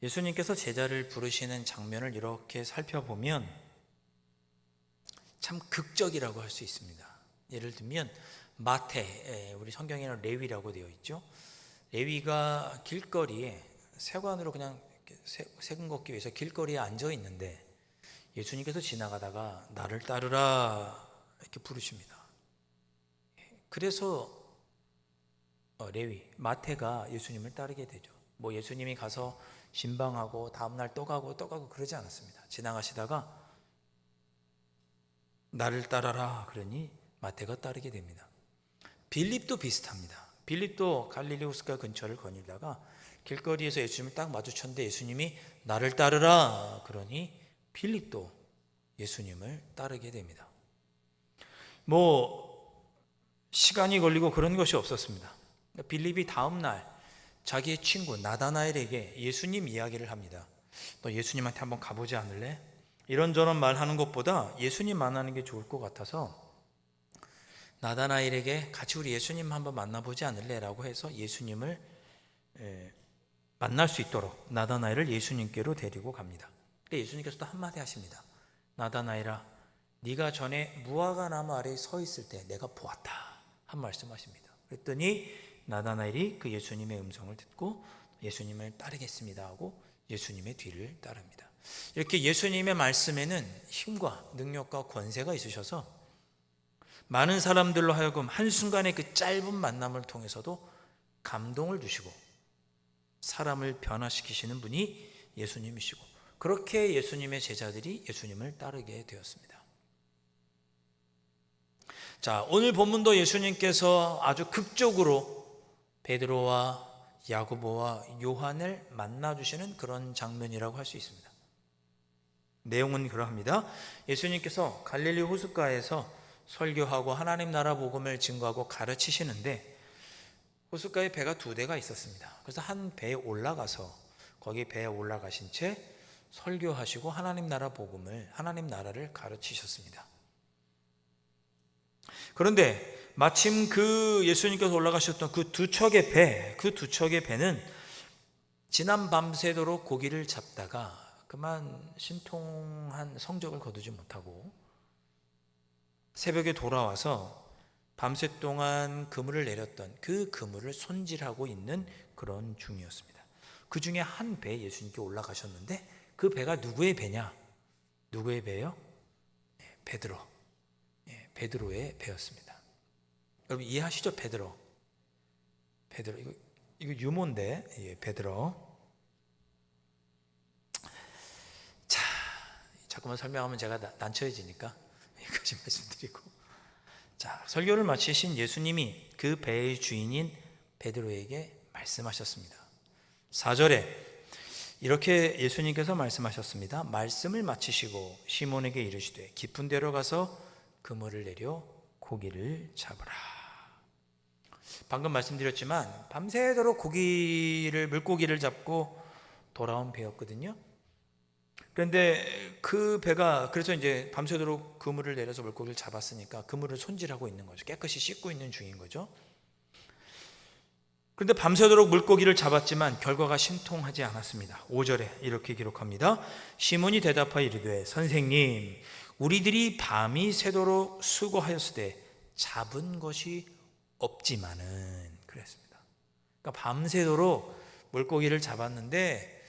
예수님께서 제자를 부르시는 장면을 이렇게 살펴보면 참 극적이라고 할 수 있습니다. 예를 들면 마태, 우리 성경에는 레위라고 되어 있죠. 레위가 길거리에 세관으로 그냥 세금 걷기 위해서 길거리에 앉아 있는데 예수님께서 지나가다가 나를 따르라 이렇게 부르십니다. 그래서 레위, 마태가 예수님을 따르게 되죠. 뭐 예수님이 가서 신방하고 다음날 또 가고 그러지 않았습니다. 지나가시다가 나를 따라라 그러니 마태가 따르게 됩니다. 빌립도 비슷합니다. 빌립도 갈릴리 호숫가 근처를 거닐다가 길거리에서 예수님을 딱 마주쳤는데 예수님이 나를 따르라 그러니 빌립도 예수님을 따르게 됩니다. 뭐 시간이 걸리고 그런 것이 없었습니다. 빌립이 다음날 자기의 친구 나다나엘에게 예수님 이야기를 합니다. 너 예수님한테 한번 가보지 않을래? 이런저런 말하는 것보다 예수님 만나는 게 좋을 것 같아서 나다나엘에게 같이 우리 예수님 한번 만나보지 않을래? 라고 해서 예수님을 만날 수 있도록 나다나엘을 예수님께로 데리고 갑니다. 예수님께서 또 한마디 하십니다. 나다나엘아, 네가 전에 무화과 나무 아래에 서 있을 때 내가 보았다 한 말씀하십니다. 그랬더니 나다나엘이 그 예수님의 음성을 듣고 예수님을 따르겠습니다 하고 예수님의 뒤를 따릅니다. 이렇게 예수님의 말씀에는 힘과 능력과 권세가 있으셔서 많은 사람들로 하여금 한순간의 그 짧은 만남을 통해서도 감동을 주시고 사람을 변화시키시는 분이 예수님이시고 그렇게 예수님의 제자들이 예수님을 따르게 되었습니다. 자, 오늘 본문도 예수님께서 아주 극적으로 베드로와 야고보와 요한을 만나주시는 그런 장면이라고 할 수 있습니다. 내용은 그러합니다. 예수님께서 갈릴리 호숫가에서 설교하고 하나님 나라 복음을 증거하고 가르치시는데 호숫가에 배가 2대가 있었습니다. 그래서 한 배에 올라가서 거기 배에 올라가신 채 설교하시고 하나님 나라 복음을 하나님 나라를 가르치셨습니다. 그런데 마침 그 예수님께서 올라가셨던 그 두 척의 배, 그 두 척의 배는 지난 밤새도록 고기를 잡다가 그만 신통한 성적을 거두지 못하고 새벽에 돌아와서 밤새 동안 그물을 내렸던 그 그물을 손질하고 있는 그런 중이었습니다. 그 중에 한 배에 예수님께 올라가셨는데 그 배가 누구의 배냐? 누구의 배요? 베드로. 베드로의 배였습니다. 여러분 이해하시죠? 베드로 이거 유모인데 베드로. 자, 자꾸만 설명하면 제가 난처해지니까 여기까지 말씀드리고, 자, 설교를 마치신 예수님이 그 배의 주인인 베드로에게 말씀하셨습니다. 4절에 이렇게 예수님께서 말씀하셨습니다. 말씀을 마치시고 시몬에게 이르시되 깊은 데로 가서 그물을 내려 고기를 잡으라. 방금 말씀드렸지만 밤새도록 물고기를 잡고 돌아온 배였거든요. 그런데 그 배가 그래서 이제 밤새도록 그물을 내려서 물고기를 잡았으니까 그물을 손질하고 있는 거죠. 깨끗이 씻고 있는 중인 거죠. 그런데 밤새도록 물고기를 잡았지만 결과가 신통하지 않았습니다. 5절에 이렇게 기록합니다. 시몬이 대답하여 이르되 선생님, 우리들이 밤이 새도록 수고하였으되 잡은 것이 없지만은 그랬습니다. 그러니까 밤새도록 물고기를 잡았는데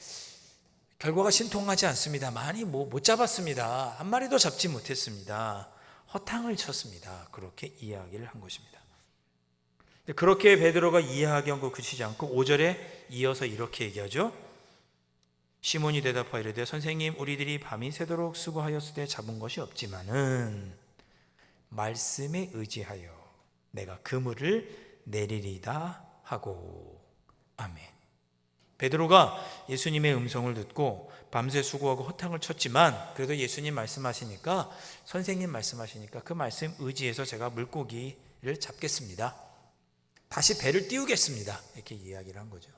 결과가 신통하지 않습니다. 많이 못 잡았습니다. 한 마리도 잡지 못했습니다. 허탕을 쳤습니다. 그렇게 이야기를 한 것입니다. 그렇게 베드로가 이해하기 한 거 그치지 않고 5절에 이어서 이렇게 얘기하죠. 시몬이 대답하여 이르되 선생님, 우리들이 밤이 새도록 수고하였으되 잡은 것이 없지만은 말씀에 의지하여 내가 그물을 내리리다 하고. 아멘. 베드로가 예수님의 음성을 듣고 밤새 수고하고 허탕을 쳤지만 그래도 예수님 말씀하시니까, 선생님 말씀하시니까 그 말씀 의지해서 제가 물고기를 잡겠습니다. 다시 배를 띄우겠습니다. 이렇게 이야기를 한 거죠.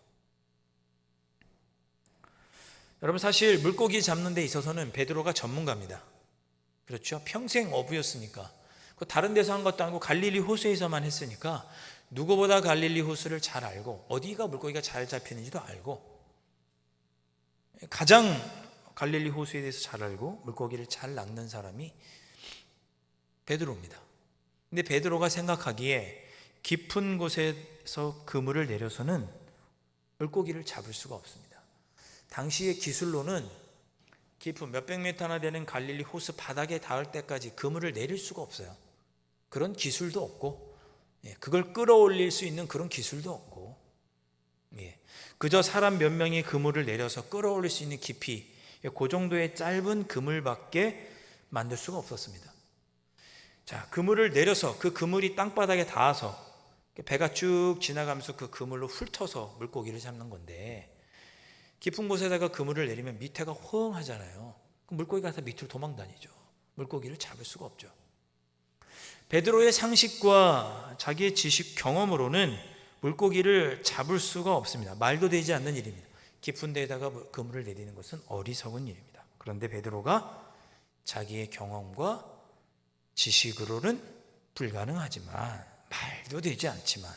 여러분, 사실 물고기 잡는 데 있어서는 베드로가 전문가입니다. 그렇죠? 평생 어부였으니까. 다른 데서 한 것도 아니고 갈릴리 호수에서만 했으니까 누구보다 갈릴리 호수를 잘 알고 어디가 물고기가 잘 잡히는지도 알고 가장 갈릴리 호수에 대해서 잘 알고 물고기를 잘 낚는 사람이 베드로입니다. 근데 베드로가 생각하기에 깊은 곳에서 그물을 내려서는 물고기를 잡을 수가 없습니다. 당시의 기술로는 깊은 몇백 미터나 되는 갈릴리 호수 바닥에 닿을 때까지 그물을 내릴 수가 없어요. 그런 기술도 없고, 그걸 끌어올릴 수 있는 그런 기술도 없고, 그저 사람 몇 명이 그물을 내려서 끌어올릴 수 있는 깊이, 그 정도의 짧은 그물밖에 만들 수가 없었습니다. 자, 그물을 내려서 그 그물이 땅바닥에 닿아서 배가 쭉 지나가면서 그 그물로 훑어서 물고기를 잡는 건데, 깊은 곳에다가 그물을 내리면 밑에가 호응하잖아요. 물고기가 다 밑으로 도망다니죠. 물고기를 잡을 수가 없죠. 베드로의 상식과 자기의 지식 경험으로는 물고기를 잡을 수가 없습니다. 말도 되지 않는 일입니다. 깊은 데에다가 그물을 내리는 것은 어리석은 일입니다. 그런데 베드로가 자기의 경험과 지식으로는 불가능하지만, 말도 되지 않지만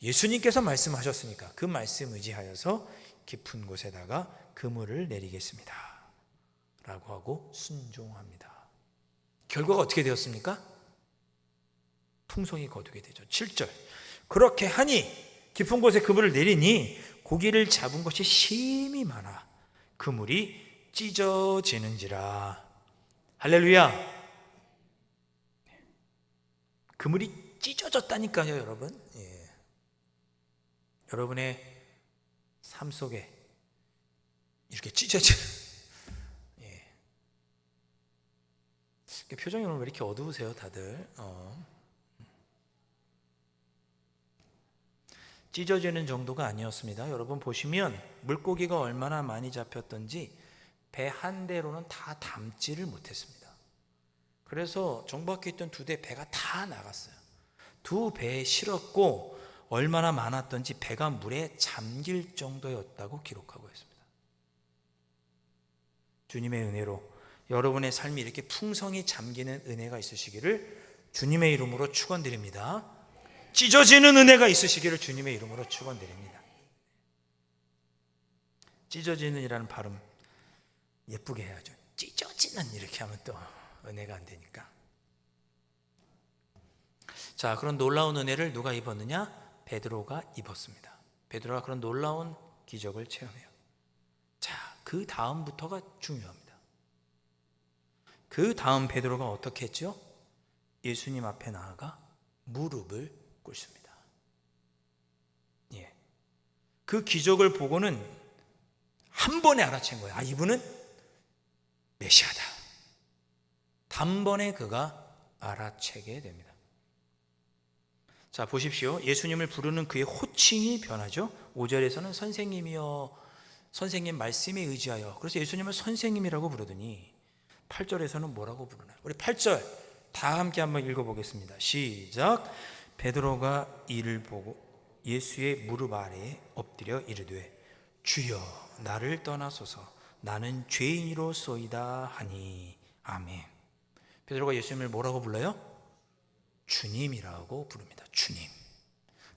예수님께서 말씀하셨으니까 그 말씀 의지하여서 깊은 곳에다가 그물을 내리겠습니다 라고 하고 순종합니다. 결과가 어떻게 되었습니까? 풍성이 거두게 되죠. 7절, 그렇게 하니 깊은 곳에 그물을 내리니 고기를 잡은 것이 심히 많아 그물이 찢어지는지라. 할렐루야. 그물이 찢어졌다니까요, 여러분. 여러분의 삶 속에 이렇게 찢어지는, 표정이 오늘 왜 이렇게 어두우세요, 다들? 찢어지는 정도가 아니었습니다. 여러분 보시면 물고기가 얼마나 많이 잡혔던지 배 한 대로는 다 담지를 못했습니다. 그래서 정박해 있던 두 대 배가 다 나갔어요. 두 배에 실었고 얼마나 많았던지 배가 물에 잠길 정도였다고 기록하고 있습니다. 주님의 은혜로 여러분의 삶이 이렇게 풍성히 잠기는 은혜가 있으시기를 주님의 이름으로 축원드립니다. 찢어지는 은혜가 있으시기를 주님의 이름으로 축원드립니다. 찢어지는이라는 발음 예쁘게 해야죠. 찢어지는 이렇게 하면 또 은혜가 안 되니까. 자, 그런 놀라운 은혜를 누가 입었느냐? 베드로가 입었습니다. 베드로가 그런 놀라운 기적을 체험해요. 자, 그 다음부터가 중요합니다. 그 다음 베드로가 어떻게 했죠? 예수님 앞에 나아가 무릎을 꿇습니다. 그 기적을 보고는 한 번에 알아챈 거예요. 아, 이분은 메시아다. 단번에 그가 알아채게 됩니다. 자, 보십시오. 예수님을 부르는 그의 호칭이 변하죠. 5절에서는 선생님이여, 선생님 말씀에 의지하여. 그래서 예수님을 선생님이라고 부르더니 8절에서는 뭐라고 부르나요? 우리 8절 다 함께 한번 읽어보겠습니다. 시작. 베드로가 이를 보고 예수의 무릎 아래에 엎드려 이르되 주여 나를 떠나소서 나는 죄인이로소이다 하니 아멘. 베드로가 예수님을 뭐라고 불러요? 주님이라고 부릅니다. 주님,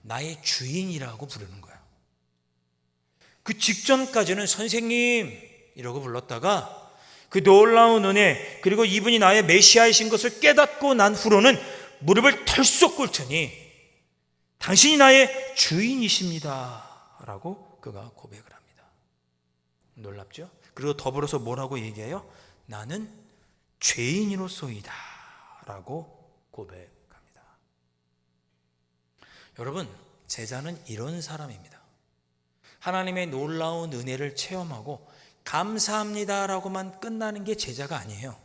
나의 주인이라고 부르는 거야. 그 직전까지는 선생님 이라고 불렀다가 그 놀라운 은혜, 그리고 이분이 나의 메시아이신 것을 깨닫고 난 후로는 무릎을 털썩 꿇더니 당신이 나의 주인이십니다 라고 그가 고백을 합니다. 놀랍죠? 그리고 더불어서 뭐라고 얘기해요? 나는 죄인으로소이다 라고 고백합니다. 여러분, 제자는 이런 사람입니다. 하나님의 놀라운 은혜를 체험하고 감사합니다라고만 끝나는 게 제자가 아니에요.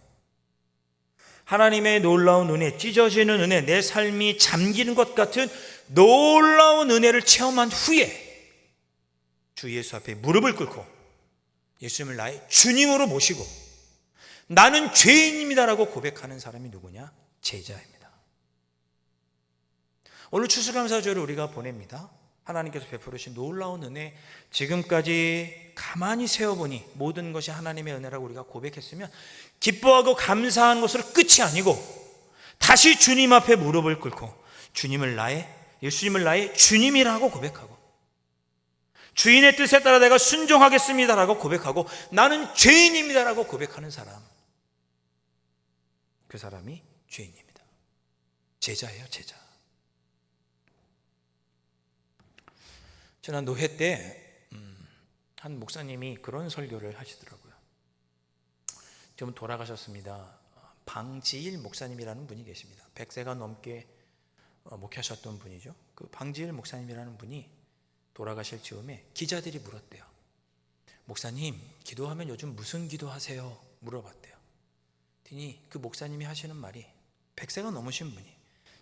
하나님의 놀라운 은혜, 찢어지는 은혜, 내 삶이 잠기는 것 같은 놀라운 은혜를 체험한 후에 주 예수 앞에 무릎을 꿇고 예수님을 나의 주님으로 모시고 나는 죄인입니다라고 고백하는 사람이 누구냐? 제자입니다. 오늘 추수감사절을 우리가 보냅니다. 하나님께서 베풀으신 놀라운 은혜, 지금까지 가만히 세어보니 모든 것이 하나님의 은혜라고 우리가 고백했으면 기뻐하고 감사한 것으로 끝이 아니고 다시 주님 앞에 무릎을 꿇고 예수님을 나의 주님이라고 고백하고 주인의 뜻에 따라 내가 순종하겠습니다라고 고백하고 나는 죄인입니다라고 고백하는 사람, 그 사람이 죄인입니다. 제자예요, 제자. 지난 노회 때 한 목사님이 그런 설교를 하시더라고요. 지금 돌아가셨습니다. 방지일 목사님이라는 분이 계십니다. 100세가 넘게 목회하셨던 분이죠. 그 방지일 목사님이라는 분이 돌아가실 즈음에 기자들이 물었대요. 목사님, 기도하면 요즘 무슨 기도하세요? 물어봤대요. 그랬더니 그 목사님이 하시는 말이, 100세가 넘으신 분이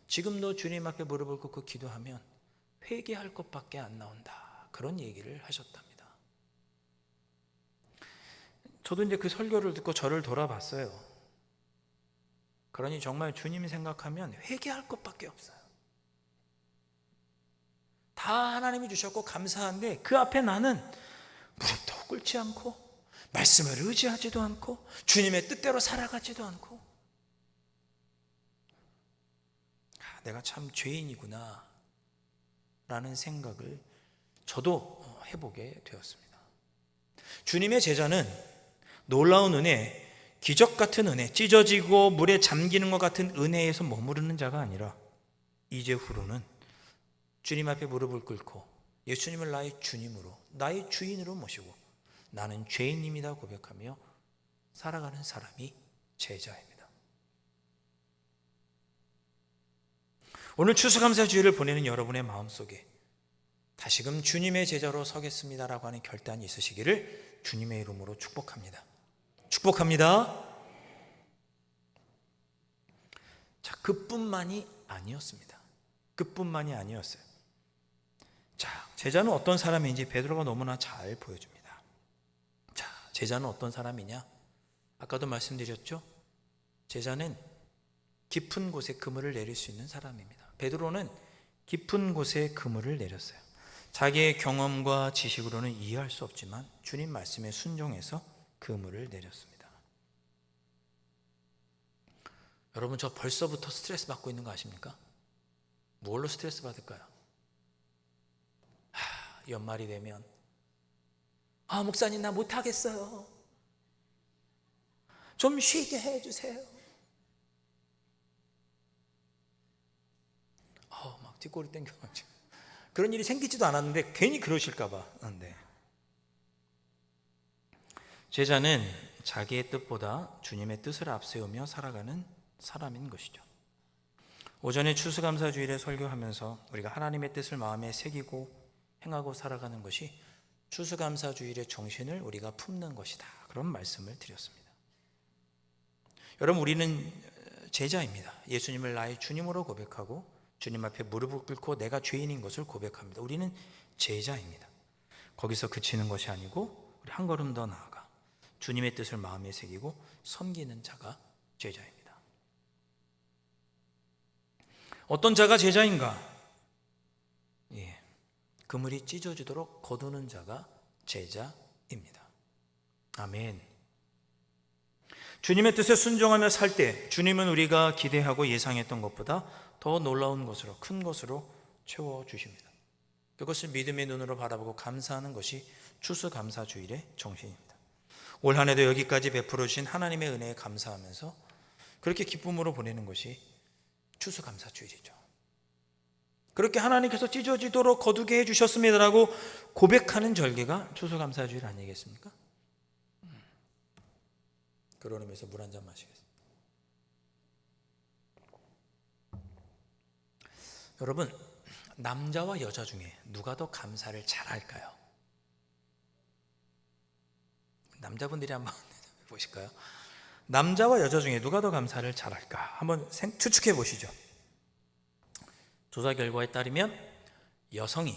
지금도 주님 앞에 무릎을 꿇고 기도하면 회개할 것밖에 안 나온다, 그런 얘기를 하셨답니다. 저도 이제 그 설교를 듣고 저를 돌아봤어요. 그러니 정말 주님 생각하면 회개할 것밖에 없어요. 다 하나님이 주셨고 감사한데 그 앞에 나는 무릎도 꿇지 않고 말씀을 의지하지도 않고 주님의 뜻대로 살아가지도 않고, 내가 참 죄인이구나 라는 생각을 저도 해보게 되었습니다. 주님의 제자는 놀라운 은혜, 기적 같은 은혜, 찢어지고 물에 잠기는 것 같은 은혜에서 머무르는 자가 아니라 이제 후로는 주님 앞에 무릎을 꿇고 예수님을 나의 주님으로, 나의 주인으로 모시고 나는 죄인입니다 고백하며 살아가는 사람이 제자입니다. 오늘 추수감사주일을 보내는 여러분의 마음속에 다시금 주님의 제자로 서겠습니다라고 하는 결단이 있으시기를 주님의 이름으로 축복합니다. 축복합니다. 자, 그뿐만이 아니었습니다. 그뿐만이 아니었어요. 자, 제자는 어떤 사람인지 베드로가 너무나 잘 보여줍니다. 자, 제자는 어떤 사람이냐? 아까도 말씀드렸죠? 제자는 깊은 곳에 그물을 내릴 수 있는 사람입니다. 베드로는 깊은 곳에 그물을 내렸어요. 자기의 경험과 지식으로는 이해할 수 없지만 주님 말씀에 순종해서 그물을 내렸습니다. 여러분, 저 벌써부터 스트레스 받고 있는 거 아십니까? 뭘로 스트레스 받을까요? 연말이 되면 목사님 나 못하겠어요, 좀 쉬게 해주세요. 막 뒷골이 땡겨가지고 그런 일이 생기지도 않았는데 괜히 그러실까 봐. 네. 제자는 자기의 뜻보다 주님의 뜻을 앞세우며 살아가는 사람인 것이죠. 오전에 추수감사주일에 설교하면서 우리가 하나님의 뜻을 마음에 새기고 행하고 살아가는 것이 추수감사주일의 정신을 우리가 품는 것이다, 그런 말씀을 드렸습니다. 여러분, 우리는 제자입니다. 예수님을 나의 주님으로 고백하고 주님 앞에 무릎을 꿇고 내가 죄인인 것을 고백합니다. 우리는 제자입니다. 거기서 그치는 것이 아니고 우리 한 걸음 더 나아가 주님의 뜻을 마음에 새기고 섬기는 자가 제자입니다. 어떤 자가 제자인가? 그물이 찢어지도록 거두는 자가 제자입니다. 아멘. 주님의 뜻에 순종하며 살 때 주님은 우리가 기대하고 예상했던 것보다 더 놀라운 것으로, 큰 것으로 채워주십니다. 그것을 믿음의 눈으로 바라보고 감사하는 것이 추수감사주일의 정신입니다. 올 한 해도 여기까지 베풀어 주신 하나님의 은혜에 감사하면서 그렇게 기쁨으로 보내는 것이 추수감사주일이죠. 그렇게 하나님께서 찢어지도록 거두게 해주셨습니다라고 고백하는 절기가 추수감사주일 아니겠습니까? 그런 의미에서 물 한 잔 마시겠습니다. 여러분, 남자와 여자 중에 누가 더 감사를 잘할까요? 남자분들이 한번 보실까요? 남자와 여자 중에 누가 더 감사를 잘할까? 한번 추측해 보시죠. 조사 결과에 따르면 여성이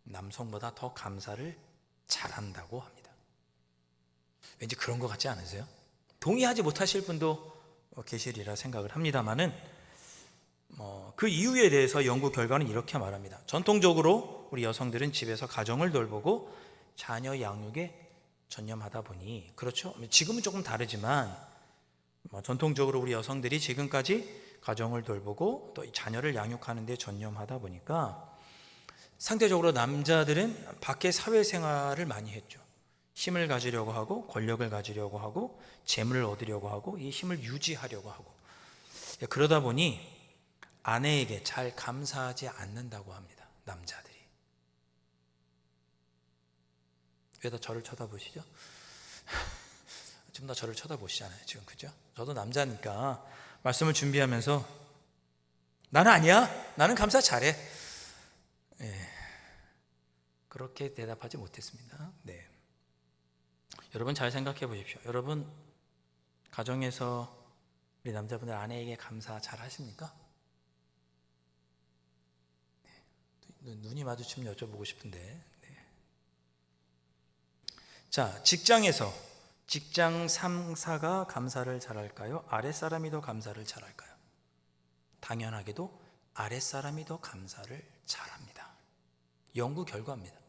남성보다 더 감사를 잘한다고 합니다. 왠지 그런 것 같지 않으세요? 동의하지 못하실 분도 계시리라 생각을 합니다만은 그 이유에 대해서 연구 결과는 이렇게 말합니다. 전통적으로 우리 여성들은 집에서 가정을 돌보고 자녀 양육에 전념하다 보니, 그렇죠? 지금은 조금 다르지만 전통적으로 우리 여성들이 지금까지 가정을 돌보고 또 자녀를 양육하는 데 전념하다 보니까 상대적으로 남자들은 밖에 사회생활을 많이 했죠. 힘을 가지려고 하고 권력을 가지려고 하고 재물을 얻으려고 하고 이 힘을 유지하려고 하고, 그러다 보니 아내에게 잘 감사하지 않는다고 합니다. 남자들이. 왜 다 저를 쳐다보시죠? 좀 더 저를 쳐다보시잖아요 지금, 그죠? 저도 남자니까 말씀을 준비하면서 나는 아니야, 나는 감사 잘해, 그렇게 대답하지 못했습니다. 네. 여러분 잘 생각해 보십시오. 여러분 가정에서 우리 남자분들 아내에게 감사 잘 하십니까? 네. 눈이 마주치면 여쭤보고 싶은데. 네. 자, 직장에서 직장 상사가 감사를 잘할까요? 아랫사람이 더 감사를 잘할까요? 당연하게도 아랫사람이 더 감사를 잘합니다. 연구 결과입니다.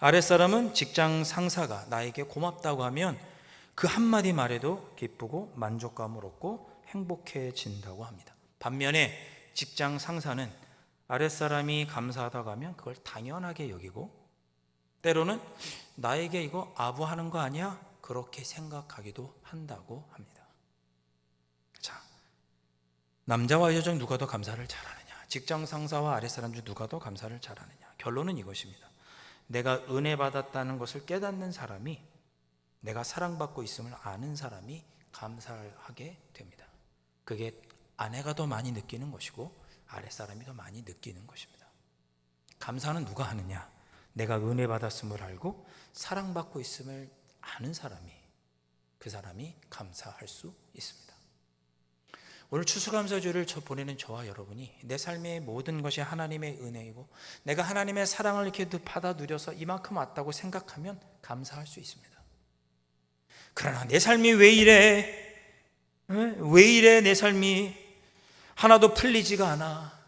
아랫사람은 직장 상사가 나에게 고맙다고 하면 그 한마디 말에도 기쁘고 만족감을 얻고 행복해진다고 합니다. 반면에 직장 상사는 아랫사람이 감사하다고 하면 그걸 당연하게 여기고 때로는 나에게 이거 아부하는 거 아니야? 그렇게 생각하기도 한다고 합니다. 자, 남자와 여자 중 누가 더 감사를 잘하느냐? 직장 상사와 아랫사람 중 누가 더 감사를 잘하느냐? 결론은 이것입니다. 내가 은혜 받았다는 것을 깨닫는 사람이, 내가 사랑받고 있음을 아는 사람이 감사를 하게 됩니다. 그게 아내가 더 많이 느끼는 것이고 아랫사람이 더 많이 느끼는 것입니다. 감사는 누가 하느냐? 내가 은혜 받았음을 알고 사랑받고 있음을 아는 사람이, 그 사람이 감사할 수 있습니다. 오늘 추수감사주를 보내는 저와 여러분이 내 삶의 모든 것이 하나님의 은혜이고 내가 하나님의 사랑을 이렇게 받아 누려서 이만큼 왔다고 생각하면 감사할 수 있습니다. 그러나 내 삶이 왜 이래? 왜 이래 내 삶이 하나도 풀리지가 않아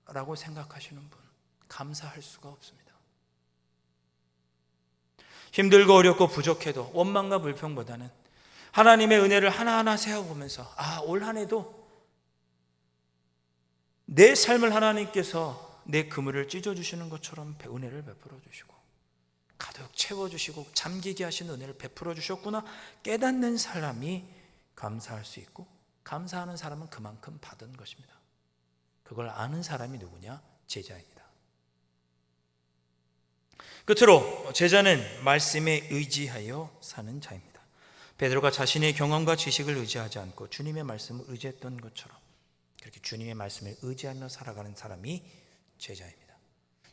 라고 생각하시는 분, 감사할 수가 없습니다. 힘들고 어렵고 부족해도 원망과 불평보다는 하나님의 은혜를 하나하나 세어보면서 올 한 해도 내 삶을 하나님께서 내 그물을 찢어주시는 것처럼 은혜를 베풀어 주시고 가득 채워주시고 잠기게 하시는 은혜를 베풀어 주셨구나 깨닫는 사람이 감사할 수 있고, 감사하는 사람은 그만큼 받은 것입니다. 그걸 아는 사람이 누구냐? 제자입니다. 끝으로 제자는 말씀에 의지하여 사는 자입니다. 베드로가 자신의 경험과 지식을 의지하지 않고 주님의 말씀을 의지했던 것처럼 그렇게 주님의 말씀을 의지하며 살아가는 사람이 제자입니다.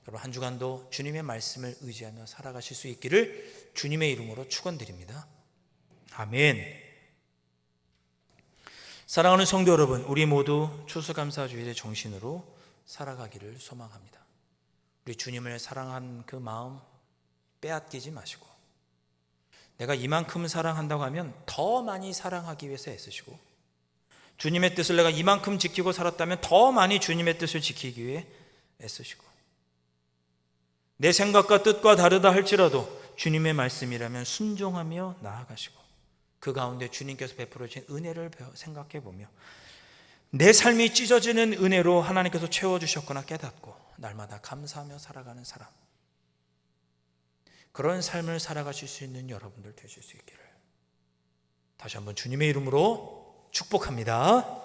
여러분 한 주간도 주님의 말씀을 의지하며 살아가실 수 있기를 주님의 이름으로 축원드립니다. 아멘. 사랑하는 성도 여러분, 우리 모두 추수감사주일의 정신으로 살아가기를 소망합니다. 우리 주님을 사랑한 그 마음 빼앗기지 마시고, 내가 이만큼 사랑한다고 하면 더 많이 사랑하기 위해서 애쓰시고, 주님의 뜻을 내가 이만큼 지키고 살았다면 더 많이 주님의 뜻을 지키기 위해 애쓰시고, 내 생각과 뜻과 다르다 할지라도 주님의 말씀이라면 순종하며 나아가시고, 그 가운데 주님께서 베풀어 주신 은혜를 생각해 보며 내 삶이 찢어지는 은혜로 하나님께서 채워주셨구나 깨닫고 날마다 감사하며 살아가는 사람, 그런 삶을 살아가실 수 있는 여러분들 되실 수 있기를 다시 한번 주님의 이름으로 축복합니다.